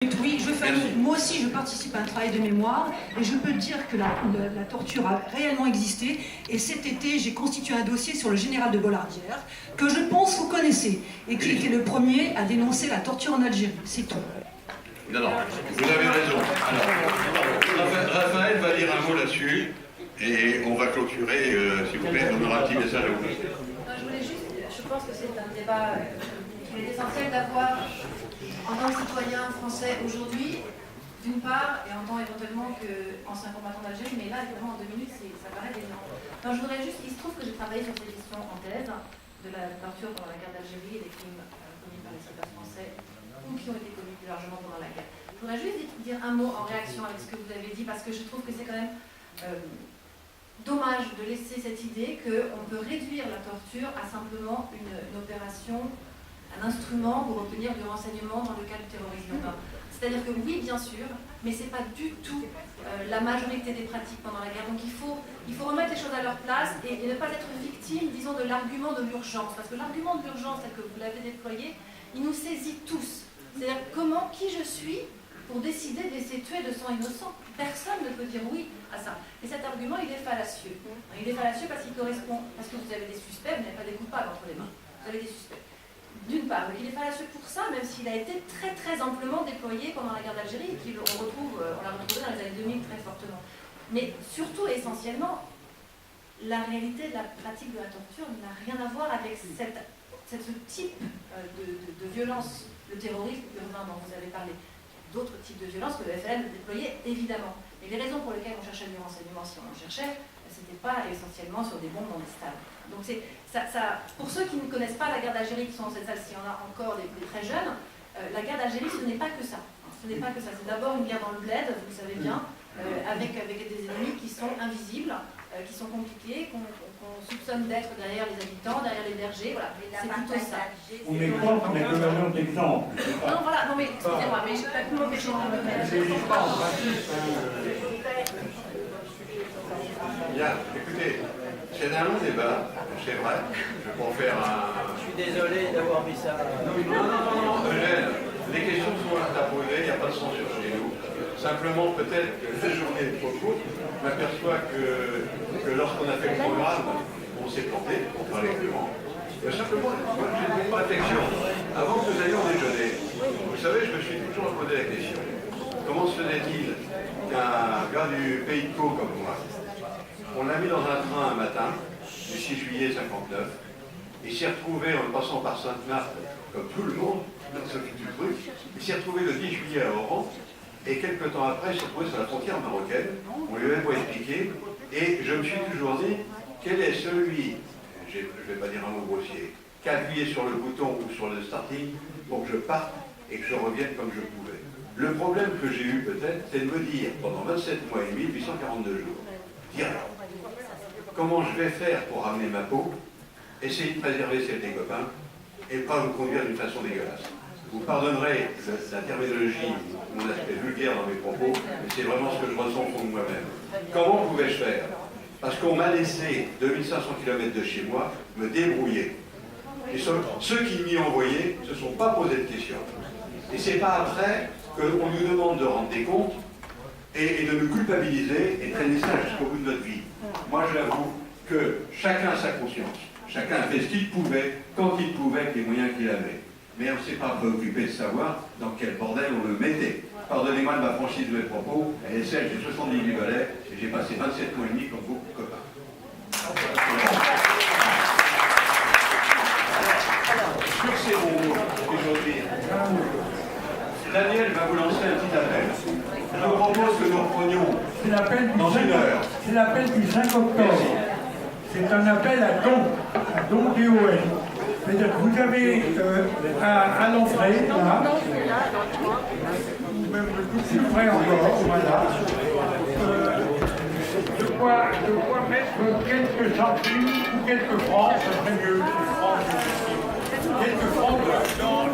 Oui, moi aussi je participe à un travail de mémoire et je peux dire que la torture a réellement existé et cet été j'ai constitué un dossier sur le général de Bollardière que je pense vous connaissez et qui était le premier à dénoncer la torture en Algérie, c'est tout. Non, vous avez raison. Alors, Raphaël va dire un mot là-dessus et on va clôturer, s'il vous plaît, on aura un petit message à vous passer. Je voulais juste, je pense que c'est un débat qu'il est essentiel d'avoir en tant que citoyen français aujourd'hui, d'une part, et en tant éventuellement qu'ancien combattant d'Algérie, mais là, évidemment, en 2 minutes, ça paraît évident. Donc, je voudrais juste, il se trouve que j'ai travaillé sur ces questions en thèse, de la torture pendant la guerre d'Algérie et des crimes commis par les soldats français ou qui ont été commis plus largement pendant la guerre. Je voudrais juste dire un mot en réaction avec ce que vous avez dit, parce que je trouve que c'est quand même dommage de laisser cette idée qu'on peut réduire la torture à simplement une opération, un instrument pour obtenir du renseignement dans le cas du terrorisme urbain. C'est-à-dire que oui, bien sûr, mais ce n'est pas du tout la majorité des pratiques pendant la guerre. Donc il faut remettre les choses à leur place et ne pas être victime, disons, de l'argument de l'urgence. Parce que l'argument de l'urgence, tel que vous l'avez déployé, il nous saisit tous. C'est-à-dire qui je suis pour décider de laisser tuer de sang innocent. Personne ne peut dire oui à ça. Et cet argument, il est fallacieux. Il est fallacieux parce qu'il correspond, parce que vous avez des suspects, vous n'avez pas des coupables entre les mains. Vous avez des suspects. D'une part, il est fallacieux pour ça, même s'il a été très très amplement déployé pendant la guerre d'Algérie, et on l'a retrouvé dans les années 2000 très fortement. Mais surtout, essentiellement, la réalité de la pratique de la torture n'a rien à voir avec ce type de violence, le terrorisme urbain dont vous avez parlé. D'autres types de violences que le FLN déployait, évidemment. Et les raisons pour lesquelles on cherchait du renseignement, si on en cherchait, c'était pas essentiellement sur des bombes dans des stades. Donc pour ceux qui ne connaissent pas la guerre d'Algérie, qui sont dans cette salle, s'il y en a encore des très jeunes, la guerre d'Algérie, ce n'est pas que ça. Ce n'est pas que ça. C'est d'abord une guerre dans le bled, vous le savez bien, avec des ennemis qui sont invisibles, qui sont compliqués, qu'on soupçonne d'être derrière les habitants, derrière les bergers, voilà. C'est plutôt ça. On est contre les gouverneurs d'exemple. Non, voilà, non mais, excusez-moi, mais je n'ai pas pu m'empêcher de me Bien, écoutez, c'est un long débat, c'est vrai. Je peux en faire un... Je suis désolé d'avoir mis ça. Non, Eugène, les questions sont à poser, il n'y a pas de censure chez nous. Simplement, peut-être que la journée est trop courte. Je m'aperçois que lorsqu'on a fait le programme, on s'est planté, pour parler clairement. Simplement, moi, j'ai une réflexion. Avant que nous allions déjeuner, vous savez, je me suis toujours posé la question. Comment se faisait-il qu'un gars du Pays de Caux comme moi, on l'a mis dans un train un matin, du 6 juillet 59, il s'est retrouvé en passant par Sainte-Marthe, comme tout le monde, dans ce du truc, il s'est retrouvé le 10 juillet à Oran, et quelques temps après, il s'est retrouvé sur la frontière marocaine, on lui avait pas expliqué, et je me suis toujours dit, quel est celui, je ne vais pas dire un mot grossier, qui a appuyé sur le bouton ou sur le starting pour que je parte et que je revienne comme je pouvais. Le problème que j'ai eu peut-être, c'est de me dire, pendant 27 mois et demi, 842 jours, dire comment je vais faire pour ramener ma peau, essayer de préserver celle des copains, et pas vous conduire d'une façon dégueulasse. Vous pardonnerez la terminologie, mon aspect vulgaire dans mes propos, mais c'est vraiment ce que je ressens au fond de moi-même. Comment pouvais-je faire? Parce qu'on m'a laissé 2500 km de chez moi me débrouiller. Et ceux qui m'y ont envoyé ne se sont pas posé de questions. Et c'est pas après qu'on nous demande de rendre des comptes et de nous culpabiliser et traîner ça jusqu'au bout de notre vie. Moi, j'avoue que chacun a sa conscience. Chacun a fait ce qu'il pouvait, quand il pouvait, avec les moyens qu'il avait. Mais on ne s'est pas préoccupé de savoir dans quel bordel on le mettait. Pardonnez-moi de ma franchise de mes propos, elle est celle, j'ai 78 balais et j'ai passé 27 mois et demi comme beaucoup de copains. Sur ces mots, aujourd'hui, Daniel va vous lancer un petit appel. Je vous propose que nous reprenions dans une heure. C'est l'appel du 5 octobre. C'est un appel à don DON. C'est-à-dire que vous avez à l'entrée, là, même plus près encore, voilà, de quoi mettre quelques centimes ou quelques francs, ça serait mieux, quelques francs dans